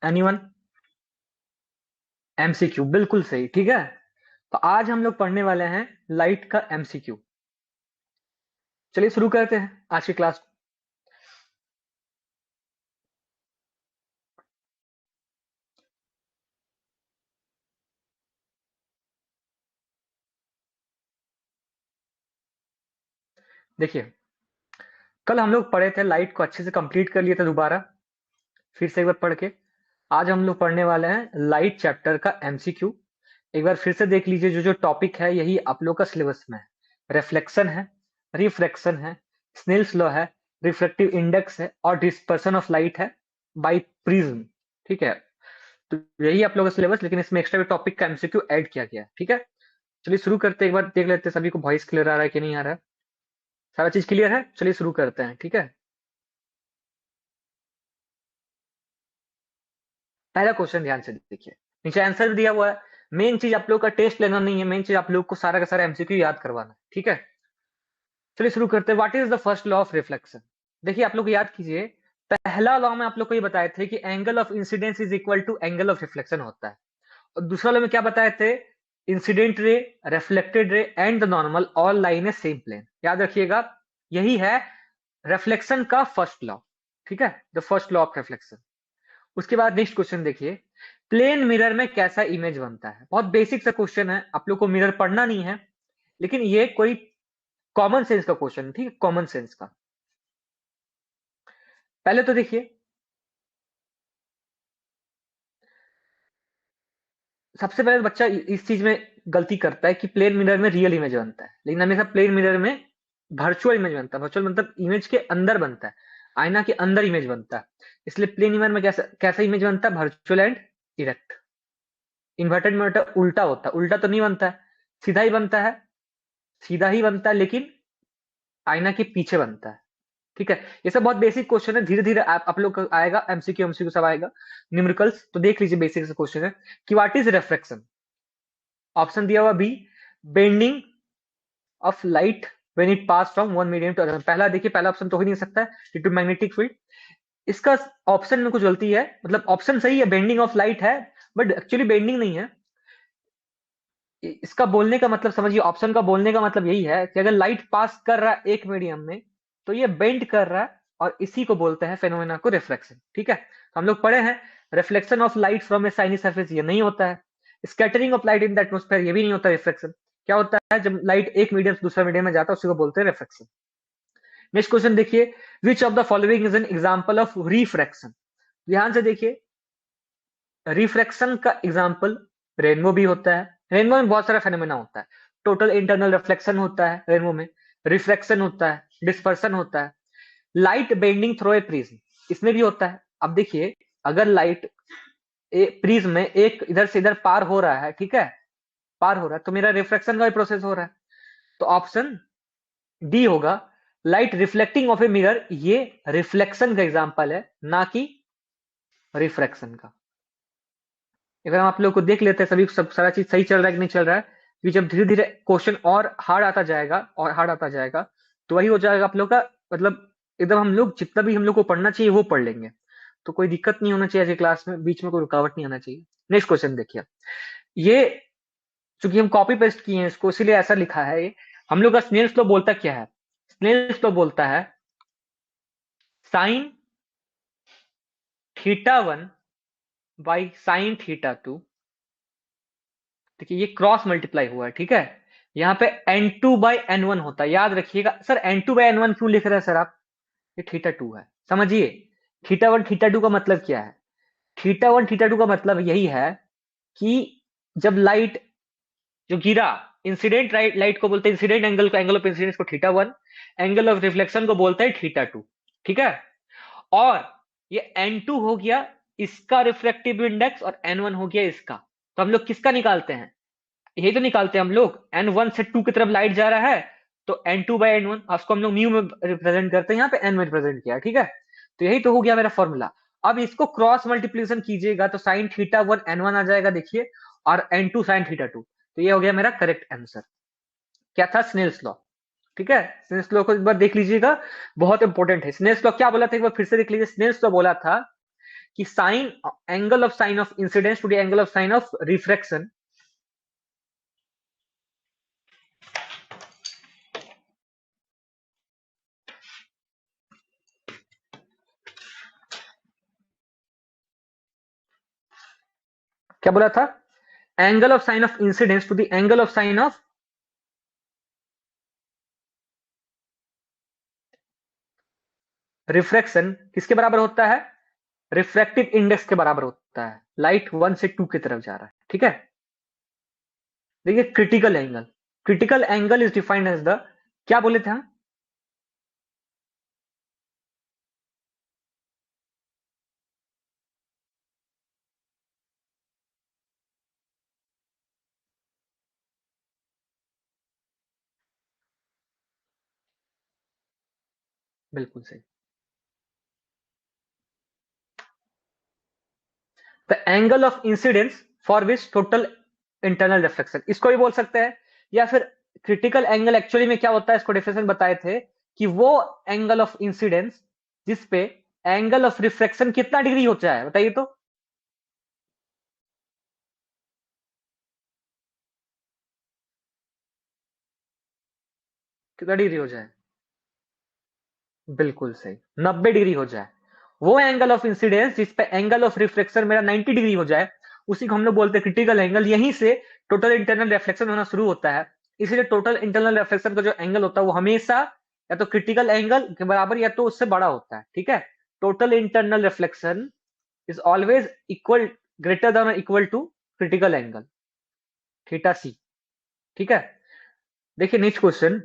Anyone? MCQ, बिल्कुल सही, ठीक है। तो आज हम लोग पढ़ने वाले हैं लाइट का एमसीक्यू। चलिए शुरू करते हैं आज की क्लास को। देखिए, कल हम लोग पढ़े थे, लाइट को अच्छे से कंप्लीट कर लिए थे दोबारा, फिर से एक बार पढ़ के। आज हम लोग पढ़ने वाले हैं लाइट चैप्टर का एमसीक्यू। एक बार फिर से देख लीजिए, जो जो टॉपिक है यही आप लोग का सिलेबस में है। रिफ्लेक्शन है, रिफ्रैक्शन है, स्नेल्स लॉ है, रिफ्लेक्टिव इंडेक्स है और डिस्पर्सन ऑफ लाइट है बाय प्रिज्म। ठीक है, तो यही आप लोगों का सिलेबस, लेकिन इसमें एक्स्ट्रा टॉपिक का एमसीक्यू ऐड किया गया है। ठीक है, चलिए शुरू करते हैं। एक बार देख लेते हैं सभी को वॉइस क्लियर आ रहा है कि नहीं आ रहा है। सारा चीज क्लियर है, चलिए शुरू करते हैं। ठीक है, पहला क्वेश्चन ध्यान से देखिए, नीचे आंसर भी दिया हुआ है। मेन चीज आप लोग का टेस्ट लेना नहीं है, मेन चीज आप लोग को सारा का सारा एमसीक्यू याद करवाना है। ठीक है, चलिए शुरू करते हैं। What is the first law of reflection? देखिए, आप लोग याद कीजिए, पहला लॉ में आप लोग को ये बताए थे कि angle of incidence is equal to angle of reflection होता है। और दूसरा लॉ में क्या बताए थे? Incident ray, reflected ray and the normal all lie in a same plane. याद रखिएगा, यही है रिफ्लेक्शन का फर्स्ट लॉ। ठीक है, the first law of reflection. उसके बाद नेक्स्ट क्वेश्चन देखिए, प्लेन मिरर में कैसा इमेज बनता है? बहुत बेसिक सा क्वेश्चन है, आप लोग को मिरर पढ़ना नहीं है, लेकिन ये कोई कॉमन सेंस का क्वेश्चन है। ठीक है, कॉमन सेंस का। पहले तो देखिए, सबसे पहले बच्चा इस चीज में गलती करता है कि प्लेन मिरर में रियल इमेज बनता है, लेकिन हमेशा प्लेन मिरर में वर्चुअल इमेज बनता है। वर्चुअल मतलब इमेज के अंदर बनता है, आईना के अंदर इमेज बनता है। इसलिए प्लेन मिरर में कैसा कैसा इमेज बनता है? Virtual and erect. इन्वर्टेड में उल्टा होता है, उल्टा तो नहीं बनता है, सीधा ही बनता है, सीधा ही बनता है, लेकिन आईना के पीछे बनता है। ठीक है, ये सब बहुत बेसिक क्वेश्चन है, धीरे धीरे आप लोग का आएगा, एमसीक्यू एमसीक्यू सब आएगा, न्यूमेरिकल्स। तो देख लीजिए, बेसिक से क्वेश्चन है कि व्हाट इज रिफ्रैक्शन। ऑप्शन दिया हुआ B, bending of light when it pass from one medium to other. पहला देखिए, पहला ऑप्शन तो हो ही नहीं सकता है ड्यू टू मैग्नेटिक फील्ड। इसका ऑप्शन में कुछ गलती है, मतलब ऑप्शन सही है, बेंडिंग ऑफ लाइट है, बट एक्चुअली बेंडिंग नहीं है। इसका बोलने का मतलब समझिए, ऑप्शन का बोलने का मतलब यही है कि अगर लाइट पास कर रहा है एक मीडियम में, तो ये बेंड कर रहा है, और इसी को बोलते हैं फेनोमेना को रिफ्रैक्शन। ठीक है, तो हम लोग पढ़े हैं reflection of light from A shiny surface, ये नहीं होता है। Scattering of light in the atmosphere, ये भी नहीं होता रिफ्लेक्शन। क्या होता है? जब लाइट एक मीडियम से दूसरा मीडियम में जाता है, उसी को बोलते हैं रिफ्रैक्शन। नेक्स्ट क्वेश्चन देखिए, विच of the following is an example of refraction? ध्यान से देखिए, रिफ्रैक्शन का एग्जांपल रेनबो भी होता है। रेनबो में बहुत सारा फेनोमेना होता है, टोटल इंटरनल रिफ्लेक्शन होता है रेनबो में, रिफ्रैक्शन होता है, डिस्पर्सन होता है, light bending through a prism, इसमें भी होता है। अब देखिए, अगर लाइट प्रिज्म में एक इधर से इधर पार हो रहा है, ठीक है, पार हो रहा है, तो मेरा रिफ्रैक्शन का भी प्रोसेस हो रहा है। तो ऑप्शन डी होगा, light reflecting of a mirror, ये रिफ्लेक्शन का एग्जांपल है, ना कि रिफ्रैक्शन का। अगर हम आप लोग को देख लेते हैं, सभी सब सारा चीज सही चल रहा है कि नहीं चल रहा है, कि जब धीरे धीरे क्वेश्चन और हार्ड आता जाएगा और हार्ड आता जाएगा, तो वही हो जाएगा आप लोग का, मतलब एकदम हम लोग जितना भी हम लोग को पढ़ना चाहिए वो पढ़ लेंगे। तो कोई दिक्कत नहीं होना चाहिए आज की क्लास में, बीच में कोई रुकावट नहीं आना चाहिए। नेक्स्ट क्वेश्चन देखिए, ये चूंकि हम कॉपी पेस्ट किए हैं इसको, इसीलिए ऐसा लिखा है ये। हम लोग का स्नेल्स लॉ बोलता क्या है? स्नेल्स लॉ बोलता है sine theta one by sine theta two. देखिए, ये क्रॉस मल्टीप्लाई हुआ है, ठीक है। यहाँ पे n2 बाई n1 होता है, याद रखिएगा। सर n2 बाई n1 क्यों लिख रहे हैं सर आप? ये थीटा टू है, समझिए। थीटा वन थीटा टू का मतलब क्या है? थीटा वन थीटा टू का मतलब यही है कि जब लाइट जो गिरा, इंसिडेंट लाइट को बोलते हैं इंसिडेंट एंगल को, एंगल ऑफ इंसिडेंस को theta one, angle of reflection को बोलते हैं थीटा टू। ठीक है, और ये n2 हो गया इसका रिफ्लेक्टिव इंडेक्स, और n1 हो गया इसका। तो हम लोग किसका निकालते हैं? यही तो निकालते हैं हम लोग, n1 से 2 की तरफ लाइट जा रहा है, तो n2 बाई n1, उसको हम लोग म्यू में रिप्रेजेंट करते हैं, यहाँ पे n में रिप्रेजेंट किया है। ठीक है, तो यही तो हो गया मेरा फॉर्मूला। अब इसको क्रॉस मल्टीप्लीकेशन कीजिएगा तो साइन थीटा वन n1 आ जाएगा, देखिए, और n2 साइन थीटा टू। तो ये हो गया मेरा करेक्ट आंसर। क्या था? Snell's law. ठीक है, स्नेल्स लॉ को एक बार देख लीजिएगा, बहुत इंपॉर्टेंट है। स्नेल्स लॉ क्या बोला था, एक बार फिर से देख लीजिए। स्नेल्स लॉ बोला था कि sine angle of sine of incidence to the angle of sine of refraction क्या बोला था? Angle of sine of incidence to the angle of sine of refraction किसके बराबर होता है? रिफ्रैक्टिव इंडेक्स के बराबर होता है। लाइट 1 से 2 की तरफ जा रहा है, ठीक है। देखिए critical angle is defined as the, क्या बोले थे हम? बिल्कुल सही। The angle of incidence for which total internal reflection, इसको भी बोल सकते हैं। या फिर क्रिटिकल एंगल एक्चुअली में क्या होता है, इसको डेफिनेशन बताए थे कि वो एंगल ऑफ इंसिडेंस जिसपे एंगल ऑफ रिफ्लेक्शन कितना डिग्री होता है, बताइए तो। कितना डिग्री हो जाए? बिल्कुल सही, 90 डिग्री हो जाए। वो एंगल ऑफ इंसिडेंस जिस पे एंगल ऑफ रिफ्लेक्शन मेरा 90 डिग्री हो जाए, उसी को हम लोग बोलते हैं क्रिटिकल एंगल। यहीं से टोटल इंटरनल रिफ्लेक्शन होना शुरू होता है। इसलिए टोटल इंटरनल रिफ्लेक्शन का जो एंगल होता है वो हमेशा या तो क्रिटिकल एंगल के बराबर या तो उससे बड़ा होता है, ठीक है। Total internal reflection is always equal, greater than और equal to critical angle theta C, ठीक है। देखिए next question,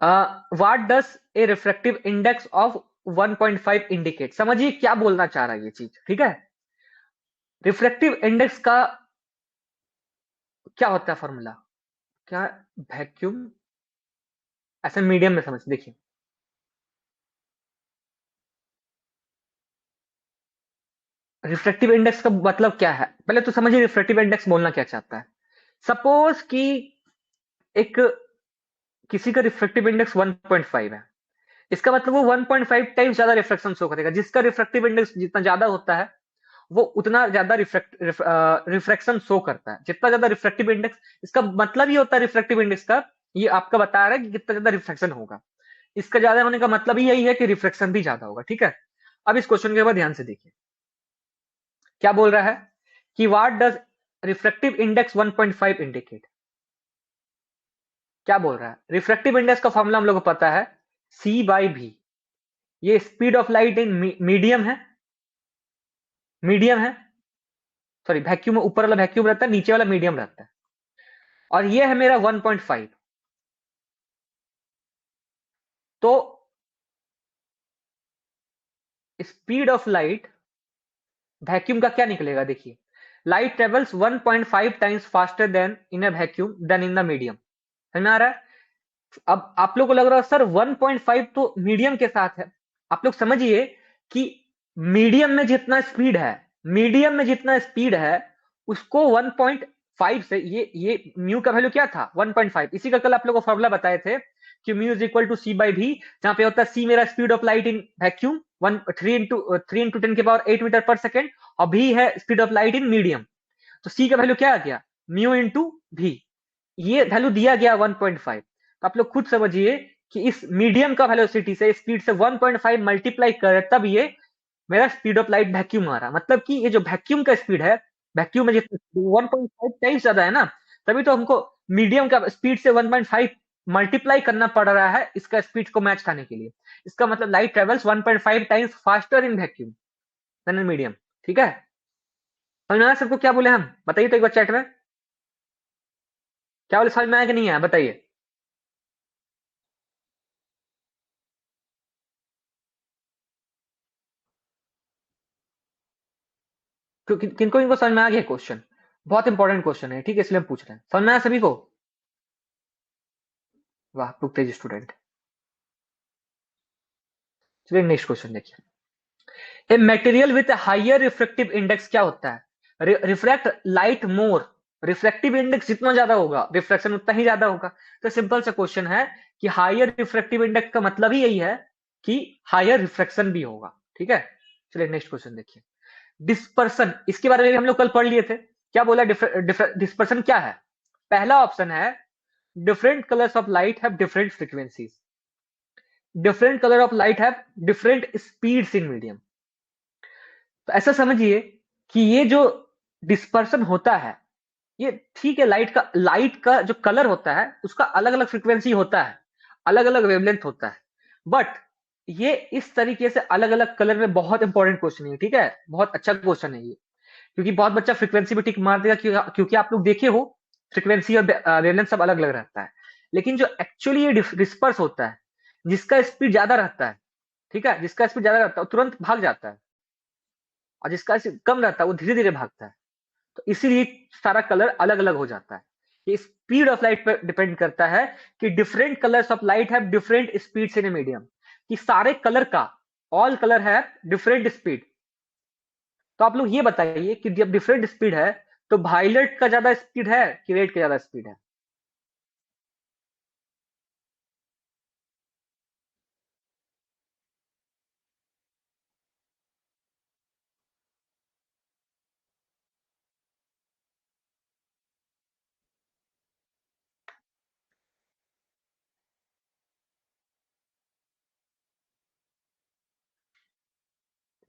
what does a refractive index of 1.5 indicate. समझिए क्या बोलना चाह रहा है ये चीज, ठीक है। रिफ्रैक्टिव इंडेक्स का क्या होता है फॉर्मूला? क्या? वैक्यूम, ऐसे मीडियम में समझ, देखिए रिफ्रैक्टिव इंडेक्स का मतलब क्या है, पहले तो समझिए रिफ्रैक्टिव इंडेक्स बोलना क्या चाहता है। सपोज कि एक किसी का रिफ्रैक्टिव इंडेक्स 1.5 है, इसका मतलब वो 1.5 टाइम्स ज्यादा रिफ्रैक्शन शो करेगा। जिसका रिफ्रैक्टिव इंडेक्स जितना ज्यादा होता है वो उतना ज्यादा रिफ्रैक्शन शो करता है। जितना ज्यादा रिफ्रैक्टिव इंडेक्स, इसका मतलब ही होता है रिफ्रैक्टिव इंडेक्स का, ये आपका बता रहा है कि कितना ज्यादा रिफ्रैक्शन होगा। इसका ज्यादा होने का मतलब ही यही है कि रिफ्रैक्शन भी ज्यादा होगा, ठीक है। अब इस क्वेश्चन के बाद ध्यान से देखिए क्या बोल रहा है कि what does refractive index 1.5 indicate. क्या बोल रहा है? रिफ्रैक्टिव इंडेक्स का फॉर्मूला हम लोग को पता है, सी बाई भी। ये speed of light in medium है, मीडियम है, सॉरी वैक्यूम में ऊपर वाला वैक्यूम रहता है, नीचे वाला मीडियम रहता है, और ये है मेरा 1.5। तो स्पीड ऑफ लाइट वैक्यूम का क्या निकलेगा, देखिए light travels 1.5 times faster than in a vacuum than in the medium. समझ में आ रहा है? अब आप लोग को लग रहा है सर 1.5 तो मीडियम के साथ है। आप लोग समझिए कि मीडियम में जितना स्पीड है, मीडियम में जितना स्पीड है उसको 1.5 से, ये म्यू का वैल्यू क्या था? 1.5। इसी का कल आप लोग को फॉर्मूला बताए थे कि mu is equal to C by V, जहां पे होता है सी मेरा speed of light in vacuum 3 into 10⁸ और भी है speed of light in medium. तो सी का वैल्यू क्या आ गया? म्यू इंटू भी। ये वैल्यू दिया गया 1.5। तो आप लोग खुद समझिए कि इस मीडियम का वेलोसिटी से स्पीड से 1.5 मल्टीप्लाई करे तब ये मेरा स्पीड ऑफ लाइट वैक्यूम आ रहा। मतलब कि ये जो वैक्यूम का स्पीड है, वैक्यूम में जितना 1.5 टाइम्स ज्यादा है ना, तभी तो हमको मीडियम का स्पीड से 1.5 मल्टीप्लाई करना पड़ रहा है इसका स्पीड को मैच करने के लिए। इसका मतलब light travels 1.5 times faster in vacuum than in medium, ठीक है। समझ में आया सबको क्या बोले हम? बताइए तो एक बार चैट में क्या बोले, समझ में आया कि नहीं आया बताइए। किनको किनको समझ में आ गया क्वेश्चन? बहुत इंपॉर्टेंट क्वेश्चन है, ठीक है, इसलिए हम पूछ रहे हैं। समझ में आया सभी को? वाह, टू तेज स्टूडेंट। चलिए नेक्स्ट क्वेश्चन देखिए, a material with higher refractive index क्या होता है? Refract light more. Refractive index जितना ज्यादा होगा रिफ्रैक्शन उतना ही ज्यादा होगा। तो सिंपल सा क्वेश्चन है कि हायर रिफ्रैक्टिव इंडेक्स का मतलब ही यही है कि हायर रिफ्रैक्शन भी होगा, ठीक है। चलिए नेक्स्ट क्वेश्चन देखिए। डिस्पर्सन, इसके बारे में भी हम लोग कल पढ़ लिए थे। क्या बोला डिस्पर्सन क्या है? पहला ऑप्शन है different colours of light have different frequencies, different colour of light have different speeds in medium. तो ऐसा समझिए कि ये जो डिस्पर्सन होता है, ये ठीक है, लाइट का जो कलर होता है उसका अलग अलग फ्रीक्वेंसी होता है, अलग अलग वेवलेंथ होता है, बट ये इस तरीके से अलग अलग कलर में बहुत इंपॉर्टेंट क्वेश्चन है, ठीक है, बहुत अच्छा क्वेश्चन है ये। क्योंकि बहुत बच्चा फ्रीक्वेंसी भी टिक मार देगा, क्योंकि आप लोग देखे हो फ्रीक्वेंसी और वेवलेंथ सब अलग अलग रहता है, लेकिन जो एक्चुअली ये डिस्पर्स होता है, जिसका स्पीड ज्यादा रहता है, ठीक है, जिसका स्पीड ज्यादा रहता है वो तुरंत भाग जाता है, और जिसका स्पीड कम रहता है वो धीरे धीरे भागता है। तो इसीलिए सारा कलर अलग अलग हो जाता है। ये स्पीड ऑफ लाइट पर डिपेंड करता है कि different colours of light have different speeds in a medium, कि सारे कलर का, ऑल कलर है डिफरेंट स्पीड। तो आप लोग ये बताइए कि जब डिफरेंट स्पीड है तो वायलेट का ज्यादा स्पीड है कि रेड का ज्यादा स्पीड है?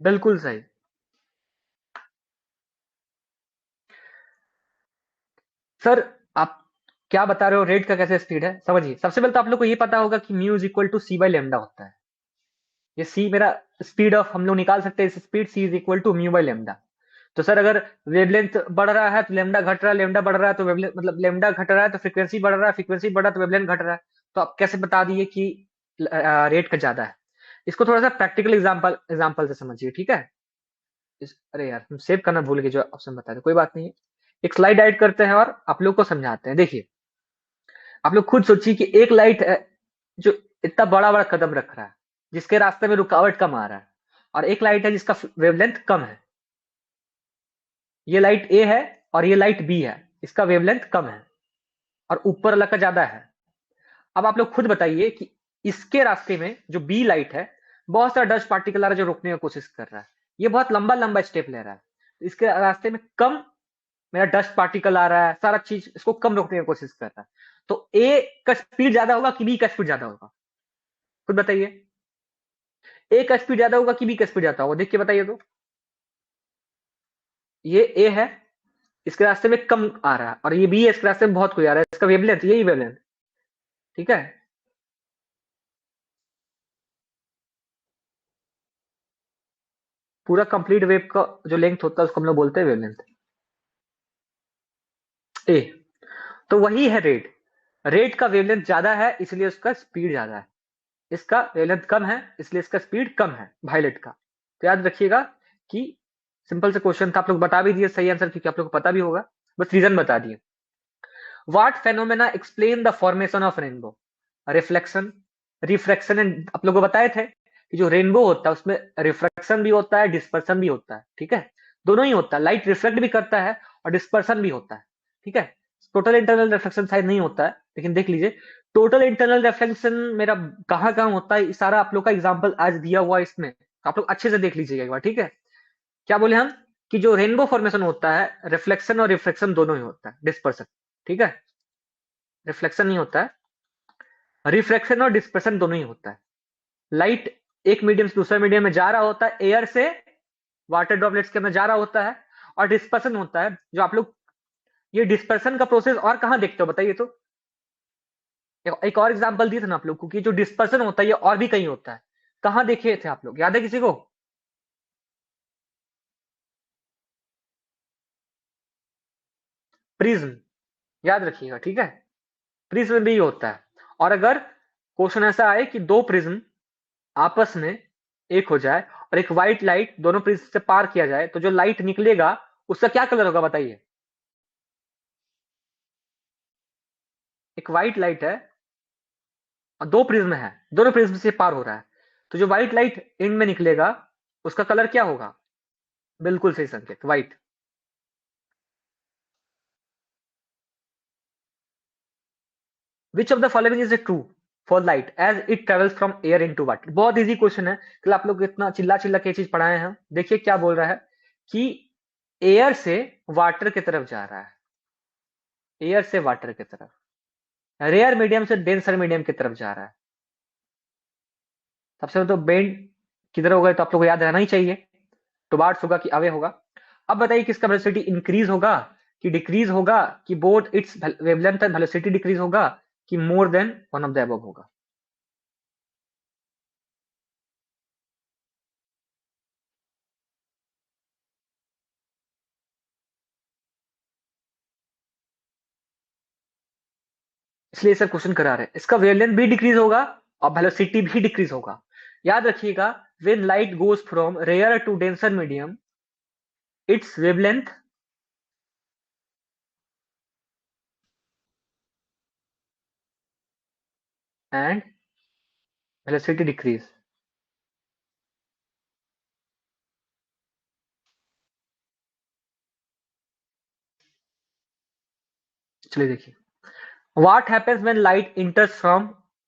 बिल्कुल सही। सर, आप क्या बता रहे हो, रेड का कैसे स्पीड है? समझिए, सबसे पहले तो आप लोग को ये पता होगा कि mu is equal to C by lambda होता है। ये सी मेरा स्पीड ऑफ, हम लोग निकाल सकते हैं इस speed, C is equal to mu by lambda. तो सर अगर वेवलेंथ बढ़ रहा है तो लेमडा घट रहा है, लेमडा बढ़ रहा है तो वेवलेंथ, मतलब लेमडा घट रहा है तो फ्रीक्वेंसी बढ़ रहा है, फ्रीक्वेंसी बढ़ रहा है तो वेवलेंथ घट रहा है। तो आप कैसे बता दिए कि रेट का ज्यादा है? इसको थोड़ा सा प्रैक्टिकल एग्जांपल एग्जांपल से समझिए, ठीक है। अरे यार, हम सेव करना भूल गए जो ऑप्शन बताए थे, कोई बात नहीं है। एक स्लाइड ऐड करते हैं और आप लोग को समझाते हैं। देखिए, आप लोग खुद सोचिए कि एक लाइट है जो इतना बड़ा बड़ा कदम रख रहा है, जिसके रास्ते में रुकावट कम आ रहा है, और एक लाइट है जिसका वेवलेंथ कम है। ये लाइट ए है और ये लाइट बी है, इसका वेवलेंथ कम है और ऊपर वाला का ज्यादा है। अब आप लोग खुद बताइए कि इसके रास्ते में जो बी लाइट है, बहुत सारा डस्ट पार्टिकल आ रहा है जो रोकने की कोशिश कर रहा है, ये बहुत लंबा लंबा स्टेप ले रहा है। इसके रास्ते में कम मेरा डस्ट पार्टिकल आ रहा है, सारा चीज इसको कम रोकने की कोशिश कर रहा है। तो ए का स्पीड ज्यादा होगा कि बी का स्पीड ज्यादा होगा? खुद बताइए, ए का स्पीड ज्यादा होगा कि बी का स्पीड ज्यादा होगा? देख के बताइए तो। ये ए है, इसके रास्ते में कम आ रहा है, और ये बी है, इसके रास्ते में बहुत कोई आ रहा है, इसका वेवलेंथ, यही वेवलेंथ, ठीक है। पूरा कंप्लीट वेव का जो लेंथ होता है उसको हम लोग बोलते हैं वेवलेंथ, ए। तो वही है रेड। रेड का वेवलेंथ ज्यादा है इसलिए उसका स्पीड ज्यादा है, इसका वेवलेंथ कम है इसलिए इसका स्पीड कम है वायलेट का। तो याद रखिएगा कि सिंपल से क्वेश्चन था, आप लोग बता भी दिए सही आंसर, क्योंकि आप लोग को पता भी होगा, बस रीजन बता दिए। What phenomena explain the formation of rainbow? Reflection, refraction and, आप लोग को बताए थे कि जो रेनबो होता है उसमें रिफ्रैक्शन भी होता है, डिस्पर्सन भी होता है, ठीक है, दोनों ही होता है। लाइट रिफ्लेक्ट भी करता है और डिस्पर्सन भी होता है, ठीक है। टोटल इंटरनल रिफ्लेक्शन शायद नहीं होता है, लेकिन देख लीजिए टोटल इंटरनल रिफ्लेक्शन मेरा कहाँ कहाँ होता है, सारा आप लोग का एग्जाम्पल आज दिया हुआ है इसमें, तो आप लोग अच्छे से देख लीजिएगा एक बार, ठीक है। क्या बोले हम कि जो रेनबो फॉर्मेशन होता है, रिफ्लेक्शन और रिफ्रैक्शन दोनों ही होता है, डिस्पर्सन, ठीक है, रिफ्लेक्शन नहीं होता है, रिफ्रैक्शन और डिस्पर्सन दोनों ही होता है। लाइट एक मीडियम से दूसरे मीडियम में जा रहा होता है, एयर से वाटर ड्रॉपलेट्स के अंदर जा रहा होता है, और डिस्पर्सन होता है जो आप लोग, ये डिस्पर्सन का प्रोसेस और कहां देखते हो बताइए तो? एक और एग्जांपल दिए थे ना आप लोग को कि जो डिस्पर्सन होता है ये और भी कहीं होता है, कहां देखे थे आप लोग, याद है किसी को? प्रिज्म, याद रखिएगा, ठीक है, प्रिज्म भी होता है। और अगर क्वेश्चन ऐसा आए कि दो प्रिज्म आपस में एक हो जाए और एक व्हाइट लाइट दोनों प्रिज्म से पार किया जाए, तो जो लाइट निकलेगा उसका क्या कलर होगा बताइए? एक व्हाइट लाइट है और दो प्रिज्म है, दोनों प्रिज्म से पार हो रहा है, तो जो व्हाइट लाइट एंड में निकलेगा उसका कलर क्या होगा? बिल्कुल सही Sanket, white. Which of the following is a true? For light as it travels from air into water. बहुत इजी क्वेश्चन है, कल आप लोग इतना चिल्ला चिल्ला के चीज पढ़ाए हैं। देखिए क्या बोल रहा है कि एयर से वाटर की तरफ जा रहा है, एयर से वाटर की तरफ, रेयर मीडियम से डेंसर मीडियम की तरफ जा रहा है। सबसे तो बेंड किधर होगा तो आप लोग को याद रहना ही चाहिए, टुवार्ड्स होगा कि अवे होगा। अब बताइए किसका वेलोसिटी इंक्रीज होगा कि डिक्रीज होगा, कि both it's wavelength and velocity decrease होगा, कि more than one of the above होगा। इसलिए सब क्वेश्चन करा रहे हैं। इसका वेवलेंथ भी डिक्रीज होगा और वेलोसिटी भी डिक्रीज होगा। याद रखिएगा, when light goes from rare to denser medium, its wavelength and velocity decrease. चलिए देखिए, what happens when light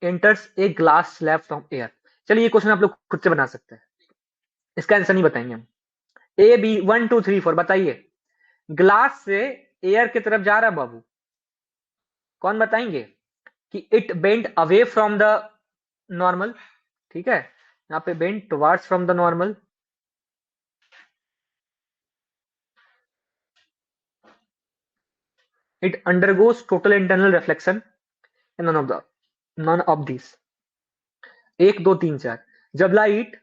enters a glass slab from air। चलिए ये क्वेश्चन आप लोग खुद से बना सकते हैं, इसका आंसर नहीं बताएंगे हम। ए बी 1 2 3 4 बताइए। ग्लास से एयर की तरफ जा रहा है बाबू, कौन बताएंगे कि it bend away from the normal. ठीक है, यहाँ पे bend towards from the normal. It undergoes total internal reflection, none of these। 1 2 3 4। जब लाइट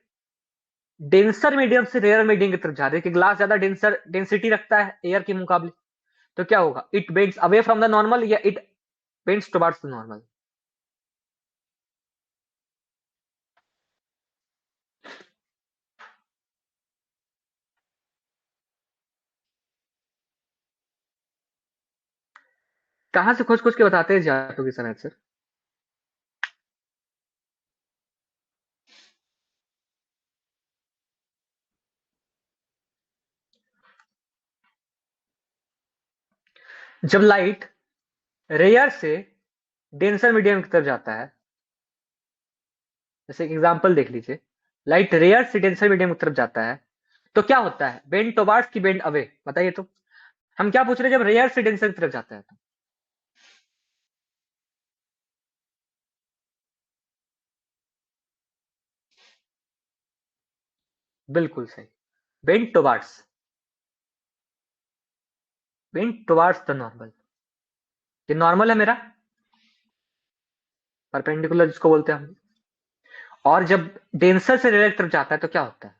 डेंसर मीडियम से रेयर मीडियम की तरफ जा रही है, कि ग्लास ज्यादा डेंसर डेंसिटी रखता है एयर के मुकाबले, तो क्या होगा, it bends away from the normal या it bends towards the normal. कहां से खोज खोज के बताते हैं जाटोगी सर आंसर। जब लाइट रेयर से डेंसर मीडियम की तरफ जाता है, जैसे एग्जांपल देख लीजिए, लाइट रेयर से डेंसर मीडियम की तरफ जाता है तो क्या होता है, बेंड टुवर्ड्स की बेंड अवे, बताइए तो। हम क्या पूछ रहे हैं, जब रेयर से डेंसर की तरफ जाता है तो। बिल्कुल सही, bend towards, bend towards the normal. ये नॉर्मल है मेरा, परपेंडिकुलर जिसको बोलते हैं हम। और जब डेंसर से रेयर की तरफ जाता है तो क्या होता है,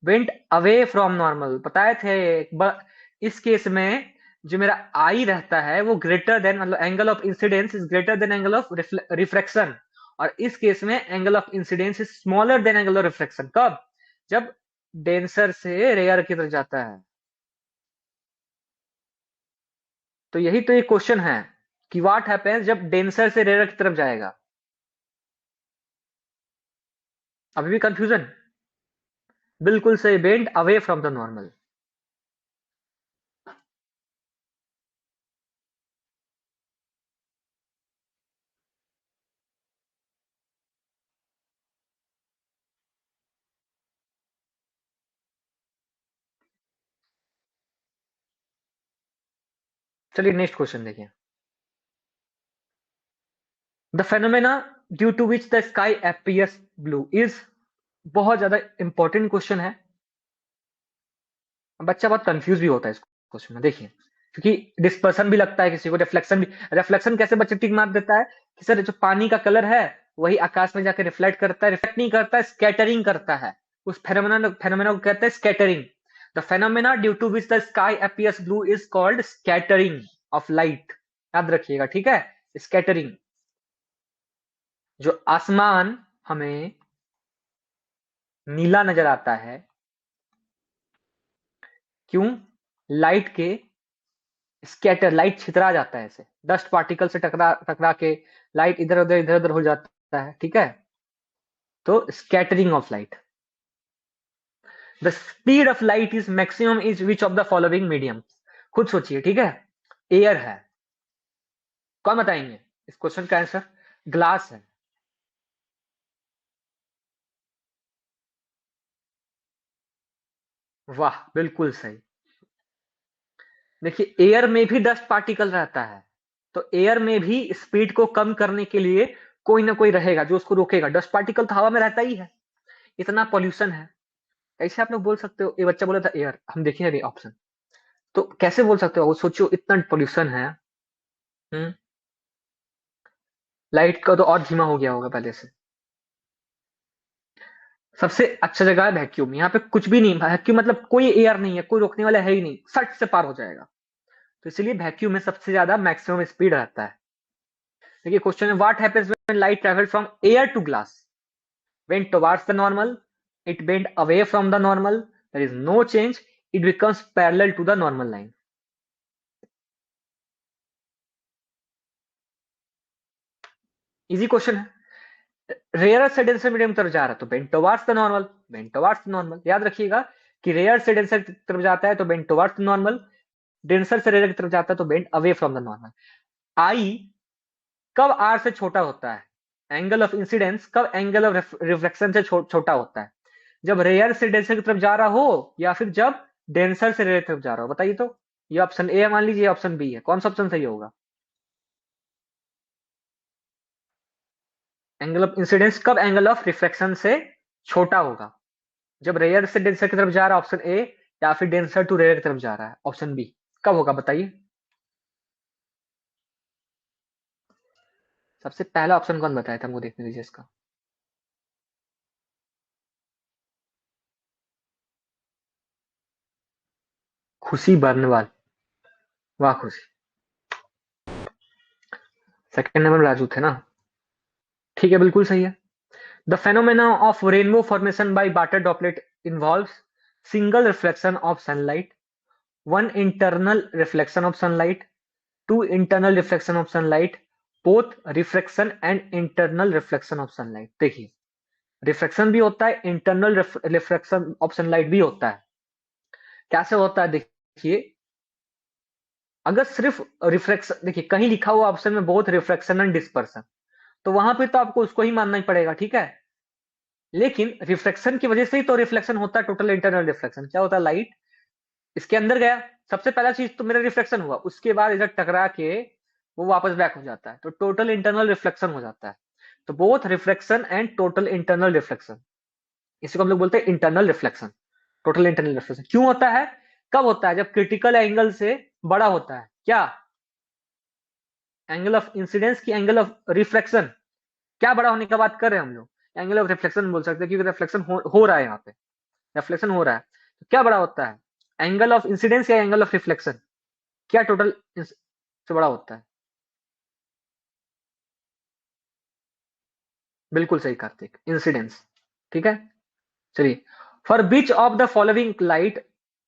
वेंट अवे फ्रॉम नॉर्मल। बताए थे इस केस में जो मेरा आई रहता है वो ग्रेटर देन, मतलब angle of incidence is greater than angle of refraction, और इस केस में angle of incidence is smaller than angle of refraction. कब, जब डेंसर से रेयर की तरफ जाता है। तो यही तो एक क्वेश्चन है कि व्हाट हैपेंस जब डेंसर से रेयर की तरफ जाएगा। अभी भी कंफ्यूजन, बिल्कुल सही, bend away from the normal. चलिए नेक्स्ट क्वेश्चन देखिए। The phenomena due to which the sky appears blue is, बहुत ज्यादा इंपॉर्टेंट क्वेश्चन है। बच्चा बहुत कंफ्यूज भी होता है इस क्वेश्चन में, देखिए, क्योंकि डिस्पर्सन भी लगता है किसी को, रिफ्लेक्शन भी। रिफ्लेक्शन कैसे बच्चे टिक मार देता है कि सर जो पानी का कलर है वही आकाश में जाकर रिफ्लेक्ट करता है, रिफ्लेक्ट नहीं करता है, स्कैटरिंग करता है। उस फेनोमेना को कहते हैं scattering. The phenomena due to which the sky appears blue is called scattering of light. याद रखिएगा, ठीक है, स्कैटरिंग। जो आसमान हमें नीला नजर आता है, क्यों, लाइट के स्कैटर, लाइट छितरा जाता है, ऐसे डस्ट पार्टिकल से टकरा टकरा के लाइट इधर उधर हो जाता है, ठीक है। तो scattering of light. The speed of light is maximum is which of the following medium. खुद सोचिए, ठीक है, एयर है, कौन बताएंगे इस क्वेश्चन का आंसर। ग्लास है। वाह, बिल्कुल सही। देखिए, एयर में भी डस्ट पार्टिकल रहता है, तो एयर में भी स्पीड को कम करने के लिए कोई ना कोई रहेगा जो उसको रोकेगा। डस्ट पार्टिकल तो हवा में रहता ही है, इतना पॉल्यूशन है। कैसे आप लोग बोल सकते हो? ये बच्चा बोला था एयर, हम देखें अभी ऑप्शन, तो कैसे बोल सकते हो? वो सोचो, इतना पॉल्यूशन है। हम्म लाइट का तो और धीमा हो गया होगा पहले से। सबसे अच्छा जगह है वैक्यूम, यहाँ पे कुछ भी नहीं, वैक्यूम मतलब कोई एयर नहीं है, कोई रोकने वाला है ही नहीं, सट से पार हो जाएगा। तो इसलिए वैक्यूम में सबसे ज्यादा मैक्सिमम स्पीड रहता है। देखिए क्वेश्चन है, what happens when light travel from air to glass? When towards the normal, it bend away from the normal, there is no change, it becomes parallel to the normal line. Easy question है। Rare से denser medium की तरफ जा रहा है तो bend towards the normal, bend towards the normal. याद रखिएगा कि रेयर से डेंसर की तरफ जाता है तो bend towards the normal, denser से रेयर की तरफ जाता है तो bend away from the normal. I कब आर से छोटा होता है? एंगल ऑफ इंसिडेंस कब एंगल ऑफ रिफ्लेक्शन से छोटा होता है? जब रेयर से डेंसर की तरफ जा रहा हो, या फिर जब डेंसर से रेयर की तरफ जा रहा हो? बताइए तो। ये ऑप्शन ए है मान लीजिए, ऑप्शन बी है, कौन सा ऑप्शन सही होगा? एंगल ऑफ इंसिडेंस कब एंगल ऑफ रिफ्लेक्शन से छोटा होगा? जब रेयर से डेंसर की तरफ जा रहा है, ऑप्शन ए, या फिर डेंसर टू रेयर की तरफ जा रहा है, ऑप्शन बी। कब होगा बताइए? सबसे पहला ऑप्शन कौन बताया था हमको, देखने दीजिए इसका। खुशी बर्नवाल। वाह खुशी। सेकंड नंबर राजू थे ना? ठीक है, बिल्कुल सही है। The phenomena of rainbow formation by water droplet involves single reflection of sunlight, one internal reflection of sunlight, two internal reflection of sunlight, both refraction and internal reflection of sunlight। देखिए, reflection भी होता है, internal reflection of sunlight भी होता है। कैसे होता है देखिए, अगर सिर्फ रिफ्लेक्शन, देखिए कहीं लिखा हुआ ऑप्शन में बोथ रिफ्लेक्शन एंड डिस्पर्सन, तो वहां पे तो आपको उसको ही मानना ही पड़ेगा, ठीक है। लेकिन रिफ्लेक्शन की वजह से ही तो रिफ्लेक्शन होता है, टोटल इंटरनल रिफ्लेक्शन। क्या होता है? लाइट इसके अंदर गया, सबसे पहला चीज तो मेरा रिफ्लेक्शन हुआ, उसके बाद इधर टकरा के वो वापस बैक हो जाता है, तो टोटल इंटरनल रिफ्लेक्शन हो जाता है। तो both reflection and total internal reflection, इसको हम लोग बोलते हैं internal reflection. Total internal reflection क्यों होता है? कब होता है? जब क्रिटिकल एंगल से बड़ा होता है। क्या? एंगल ऑफ इंसिडेंस की एंगल ऑफ रिफ्लेक्शन, क्या बड़ा होने की बात कर रहे हैं हम लोग? एंगल ऑफ रिफ्लेक्शन बोल सकते हैं, क्योंकि रिफ्लेक्शन हो रहा है यहाँ पे, रिफ्लेक्शन हो रहा है। तो क्या बड़ा होता है? एंगल ऑफ इंसिडेंस या एंगल ऑफ रिफ्लेक्शन? क्या टोटल से बड़ा होता है? बिल्कुल सही कार्तिक, इंसिडेंस। ठीक है, चलिए। For beach of the following light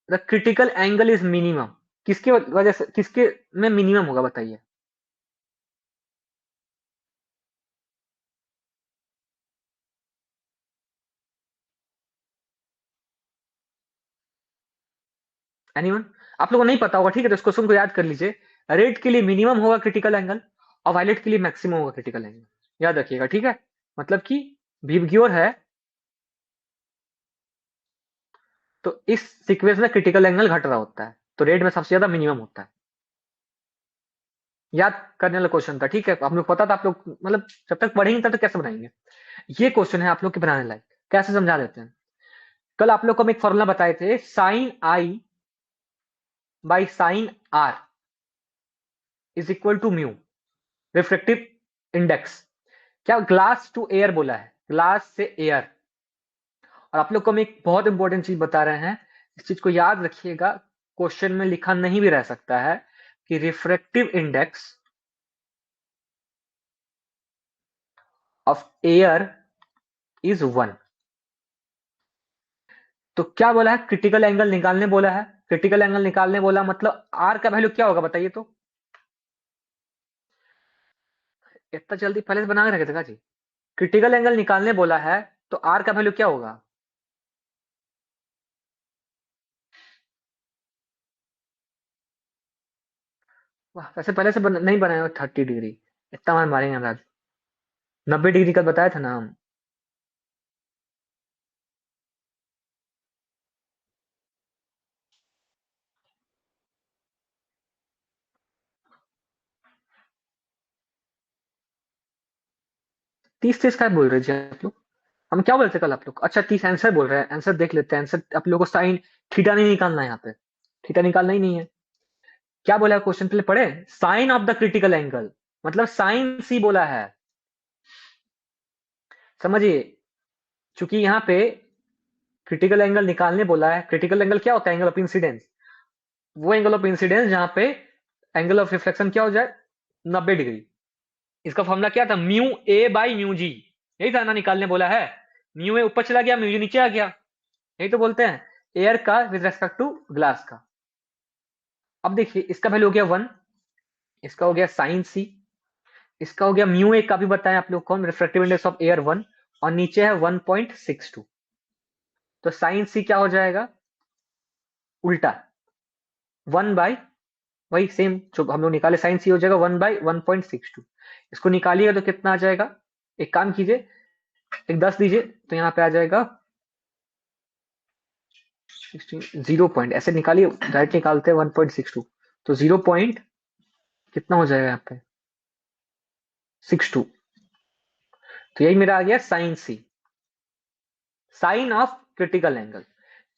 the critical angle is minimum, किसके वजह से, किसके में मिनिमम होगा बताइए? एनीवन? आप लोगों को नहीं पता होगा, ठीक है, तो इस क्वेश्चन को याद कर लीजिए। रेड के लिए मिनिमम होगा क्रिटिकल एंगल, और वायलेट के लिए मैक्सिमम होगा क्रिटिकल एंगल। याद रखिएगा, ठीक है। मतलब कि विबग्योर है, तो इस सीक्वेंस में क्रिटिकल एंगल घट रहा होता है, तो रेड में सबसे ज्यादा मिनिमम होता है। याद करने वाला क्वेश्चन था, ठीक है, आप लोग पता था, आप लोग मतलब जब तक पढ़ेंगे तब तक कैसे बनाएंगे। ये क्वेश्चन है आप लोग के बनाने लायक, कैसे समझा देते हैं। कल आप लोग को हम एक फॉर्मूला बताए थे, sine I by sine R is equal to mu, reflective index. क्या ग्लास टू एयर बोला है, ग्लास से एयर। और आप लोग को हम एक बहुत इंपॉर्टेंट चीज बता रहे हैं, इस चीज को याद रखिएगा, क्वेश्चन में लिखा नहीं भी रह सकता है कि refractive index of air is 1। तो क्या बोला है? क्रिटिकल एंगल निकालने बोला है। क्रिटिकल एंगल निकालने बोला मतलब आर का वैल्यू क्या होगा बताइए तो। इतना जल्दी पहले से बना के रखे थे का जी? क्रिटिकल एंगल निकालने बोला है, तो आर का वैल्यू क्या होगा? वाह, वैसे पहले से नहीं बनाया 30 डिग्री। इतना मान मारेंगे हम राजू। 90 डिग्री का बताया था ना हम। 30 30 क्या बोल रहे जी आप लोग? हम क्या बोलते कल आप लोग? अच्छा 30 आंसर बोल रहे हैं, आंसर देख लेते हैं। आंसर आप लोगों को साइन थीटा नहीं निकालना है यहाँ पे, थीटा निकालना ही नहीं है। क्या बोला क्वेश्चन पहले पढ़े? Sine of the critical angle, मतलब साइन सी बोला है, समझिए। चूंकि यहाँ पे क्रिटिकल एंगल निकालने बोला है, क्रिटिकल एंगल क्या होता है? एंगल ऑफ इंसिडेंस, वो एंगल ऑफ इंसिडेंस जहां पे एंगल ऑफ रिफ्लेक्शन क्या हो जाए, 90 डिग्री। इसका फॉर्मूला क्या था? Mu A by mu G, यही था ना निकालने बोला है। म्यू ए ऊपर चला गया, म्यू जी नीचे आ गया, यही तो बोलते हैं एयर का विद रेस्पेक्ट टू ग्लास का। अब देखिए इसका वैल्यू हो गया 1, इसका हो गया साइन सी, इसका हो गया म्यू ए का भी बताया आप लोग कौन, रिफ्रैक्टिव इंडेक्स ऑफ एयर 1, और नीचे है 1.62। तो साइन सी क्या हो जाएगा? उल्टा 1 बाई, वही सेम जो हम लोग निकाले, साइन सी हो जाएगा 1/1.62। इसको निकालिएगा तो कितना आ जाएगा? एक काम कीजिए, एक 10 दीजिए तो यहाँ पे आ जाएगा 16, 0 पॉइंट ऐसे निकालिए, डायरेक्ट निकालते हैं 1.62, तो 0 पॉइंट कितना हो जाएगा यहाँ पे? 62। तो यही मेरा आ गया sine C, sine of critical angle.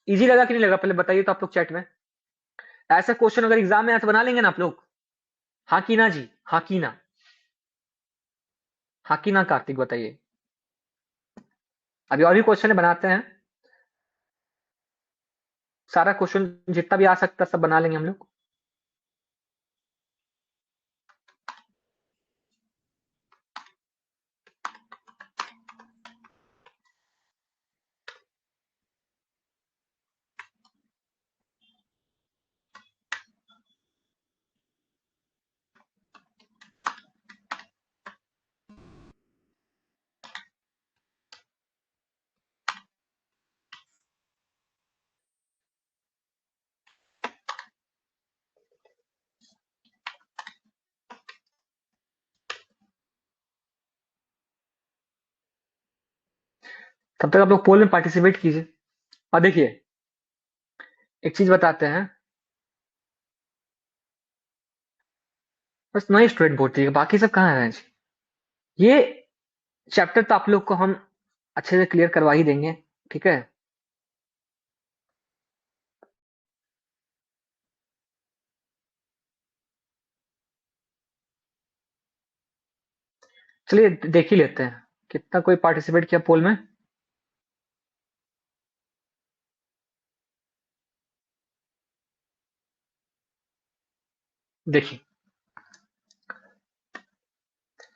Easy लगा कि नहीं लगा पहले बताइए तो आप लोग चैट में। ऐसा क्वेश्चन अगर एग्जाम में आया तो बना लेंगे ना आप लोग? हाँ की ना जी? हाँ की ना? हाँ की ना कार्तिक बताइए। अभी और भी क्वेश्चन बनाते हैं, सारा क्वेश्चन जितना भी आ सकता है सब बना लेंगे हम लोग। तब तक आप लोग पोल में पार्टिसिपेट कीजिए। और देखिए एक चीज बताते हैं, बस नए स्टूडेंट भर्ती है, बाकी सब कहाँ है जी? ये चैप्टर तो आप लोग को हम अच्छे से क्लियर करवा ही देंगे, ठीक है। चलिए देख ही लेते हैं कितना कोई पार्टिसिपेट किया पोल में। देखिए,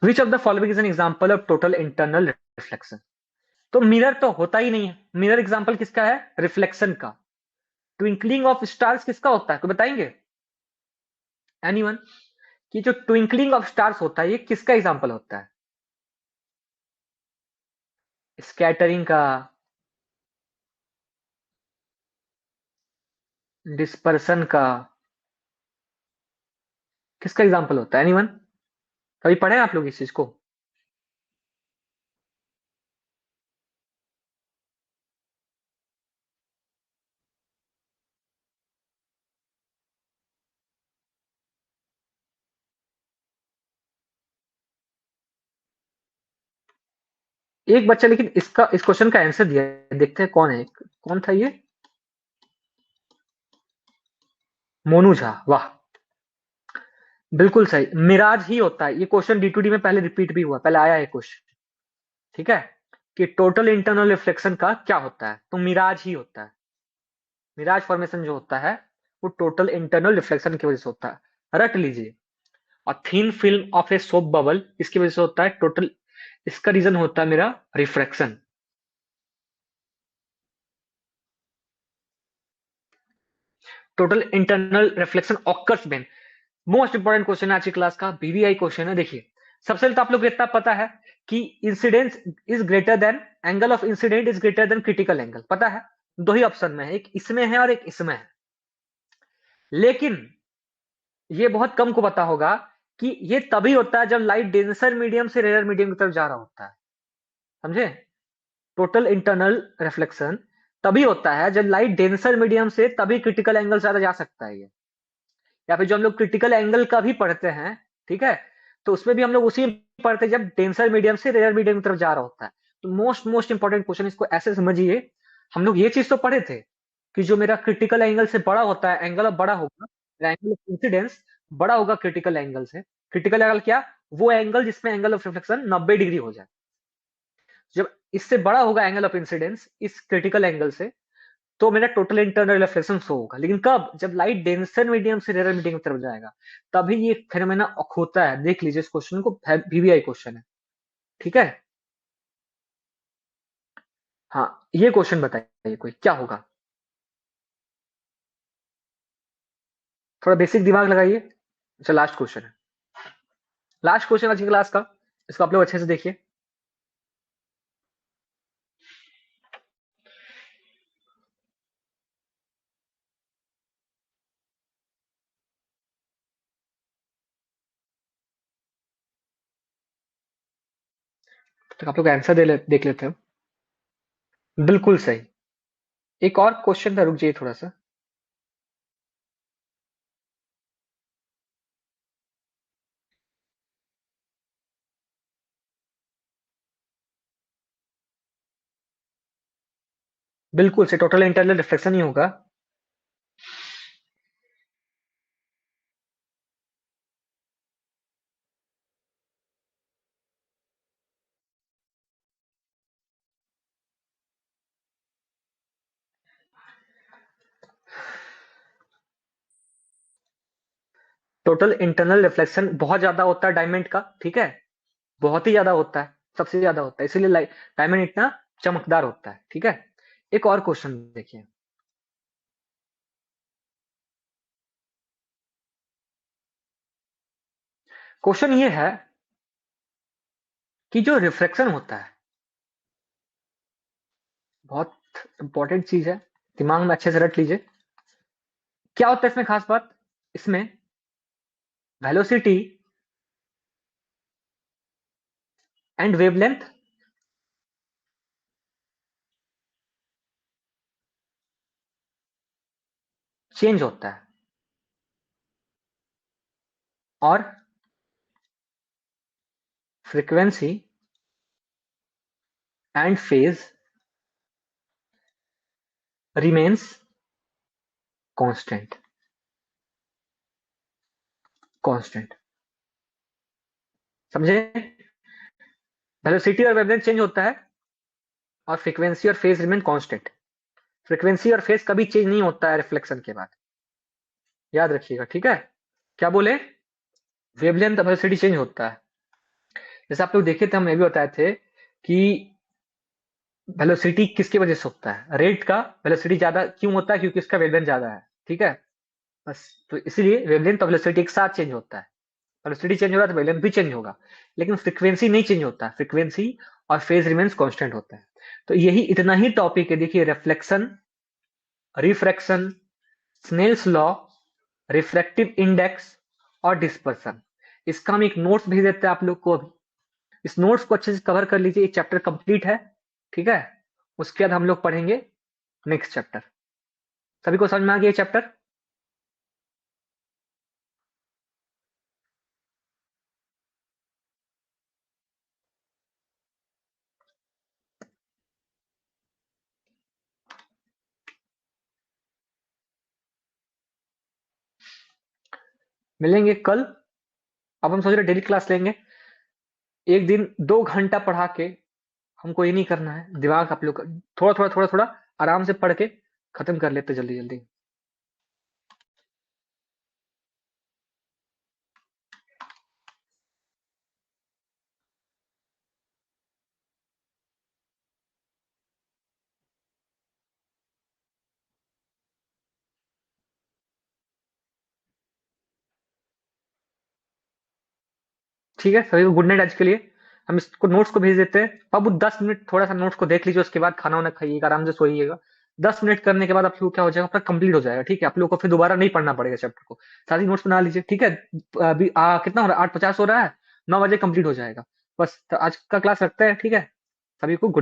विच of the following is an example of total internal reflection? तो मिरर तो होता ही नहीं है, मिरर एग्जांपल किसका है? रिफ्लेक्शन का। ट्विंकलिंग ऑफ स्टार्स किसका होता है, तो बताएंगे एनीवन? कि जो ट्विंकलिंग ऑफ स्टार्स होता है ये किसका एग्जांपल होता है? स्कैटरिंग का, डिस्पर्सन का, किसका एग्जांपल होता है एनीवन? कभी पढ़े हैं आप लोग इस चीज को? एक बच्चा लेकिन इसका इस क्वेश्चन का आंसर दिया है। देखते हैं कौन है, कौन था ये? मोनू झा, वाह, बिल्कुल सही, मिराज ही होता है। ये क्वेश्चन D2D में पहले रिपीट भी हुआ, पहले आया है क्वेश्चन, ठीक है, कि टोटल इंटरनल रिफ्लेक्शन का क्या होता है, तो मिराज ही होता है। मिराज फॉर्मेशन जो होता है वो टोटल इंटरनल रिफ्लेक्शन की वजह से होता है, रट लीजिए। और thin film of a soap bubble इसकी वजह से होता है टोटल, इसका रीजन होता है मेरा refraction. Total internal reflection occurs when, most important question है आज की क्लास का, बीबीआई क्वेश्चन है। देखिए सबसे पहले तो आप लोग को इतना पता है कि incidence is greater than, angle of incident is greater than critical angle, पता है? दो ही ऑप्शन में है, एक इसमें है और एक इसमें है। लेकिन ये बहुत कम को पता होगा कि ये तभी होता है जब लाइट डेंसर मीडियम से रेयर मीडियम की तरफ जा रहा होता है, समझे? टोटल इंटरनल रिफ्लेक्शन तभी होता है जब लाइट डेंसर मीडियम से, तभी क्रिटिकल एंगल ज्यादा जा सकता है ये। या फिर जो हम लोग क्रिटिकल एंगल का भी पढ़ते हैं, ठीक है, तो उसमें भी हम लोग उसी पढ़ते हैं जब डेंसर मीडियम से रेयर मीडियम की तरफ जा रहा होता है। तो मोस्ट मोस्ट इंपॉर्टेंट क्वेश्चन, इसको ऐसे समझिए। हम लोग ये चीज तो पढ़े थे कि जो मेरा क्रिटिकल एंगल से बड़ा होता है, एंगल ऑफ बड़ा होगा, एंगल ऑफ इंसिडेंस बड़ा होगा क्रिटिकल एंगल से। क्रिटिकल एंगल क्या? वो एंगल जिसमें एंगल ऑफ रिफ्लेक्शन 90 डिग्री हो जाए। जब इससे बड़ा होगा एंगल ऑफ इंसिडेंस इस क्रिटिकल एंगल से, तो मेरा टोटल इंटरनल रिफ्लेक्शन शो होगा। लेकिन कब? जब लाइट डेंसर मीडियम से रेयर मीडियम की तरफ जाएगा, तभी ये फेनोमेना होता है। देख लीजिए इस क्वेश्चन को, वीवीआई क्वेश्चन है, ठीक है। हाँ, ये क्वेश्चन बताइए कोई क्या होगा। थोड़ा बेसिक दिमाग लगाइए। अच्छा, लास्ट क्वेश्चन है, लास्ट क्वेश्चन आज की क्लास का। इसको आप लोग अच्छे से देखिए। तो आप लोग आंसर देख लेते हो। बिल्कुल सही। एक और क्वेश्चन था, रुक जाइए थोड़ा सा। बिल्कुल से टोटल इंटरनल रिफ्लेक्शन ही होगा। टोटल इंटरनल रिफ्लेक्शन बहुत ज्यादा होता है डायमंड का, ठीक है, बहुत ही ज्यादा होता है, सबसे ज्यादा होता है, इसीलिए डायमंड इतना चमकदार होता है, ठीक है। एक और क्वेश्चन देखिए। क्वेश्चन ये है कि जो रिफ्रैक्शन होता है, बहुत इंपॉर्टेंट चीज है, दिमाग में अच्छे से रट लीजिए। क्या होता है इसमें खास बात? इसमें वेलोसिटी एंड वेवलेंथ चेंज होता है, और frequency and phase remains constant. Constant, समझे? वेलोसिटी और वेवलेंथ चेंज होता है, और फ्रीक्वेंसी और फेज रिमेन कांस्टेंट। फ्रीक्वेंसी और फेज कभी चेंज नहीं होता है रिफ्लेक्शन के बाद, याद रखिएगा, ठीक है। क्या बोले? वेवलेंथ वेलोसिटी चेंज होता है। जैसे आप लोग देखे थे, हम ये भी बताए थे कि वेलोसिटी किसकी वजह से होता है, रेट का वेलोसिटी ज्यादा क्यों होता है? क्योंकि इसका वेवलेंथ ज्यादा है, ठीक है। बस, तो इसीलिए वेवलेंथ और वेलोसिटी एक साथ चेंज होता है। वेलोसिटी चेंज हो रहा है तो वेवलेंथ भी चेंज होगा, लेकिन फ्रीक्वेंसी नहीं चेंज होता है। फ्रीक्वेंसी और फेज रिमेन्स कांस्टेंट होता है। तो यही इतना ही टॉपिक है, देखिए, reflection, refraction, Snell's law, refractive index और डिस्पर्सन। इसका हम एक नोट्स भेज देते हैं आप लोग को अभी। इस नोट्स को अच्छे से कवर कर लीजिए, ये चैप्टर कंप्लीट है, ठीक है। उसके बाद हम लोग पढ़ेंगे नेक्स्ट चैप्टर। सभी को समझ में आ गया ये चैप्टर? मिलेंगे कल। अब हम सोच रहे डेली क्लास लेंगे, एक दिन 2 घंटा पढ़ा के। हमको ये नहीं करना है, दिमाग आप लोग थोड़ा थोड़ा थोड़ा थोड़ा आराम से पढ़ के खत्म कर लेते जल्दी जल्दी। ठीक है, सभी को गुड नाइट आज के लिए। हम इसको नोट्स को भेज देते हैं। अब 10 मिनट थोड़ा सा नोट्स को देख लीजिए, उसके बाद खाना वाना खाइएगा, आराम से सोइएगा। 10 मिनट करने के बाद आप लोग क्या हो जाएगा, आपका कंप्लीट हो जाएगा। ठीक है, आप लोग को फिर दोबारा नहीं पढ़ना पड़ेगा चैप्टर को, साथ ही नोट्स बना लीजिए। ठीक है, अभी कितना हो रहा है, 8:50 हो रहा है, 9 बजे कंप्लीट हो जाएगा। बस तो आज का क्लास रखते हैं। ठीक है, सभी को गुड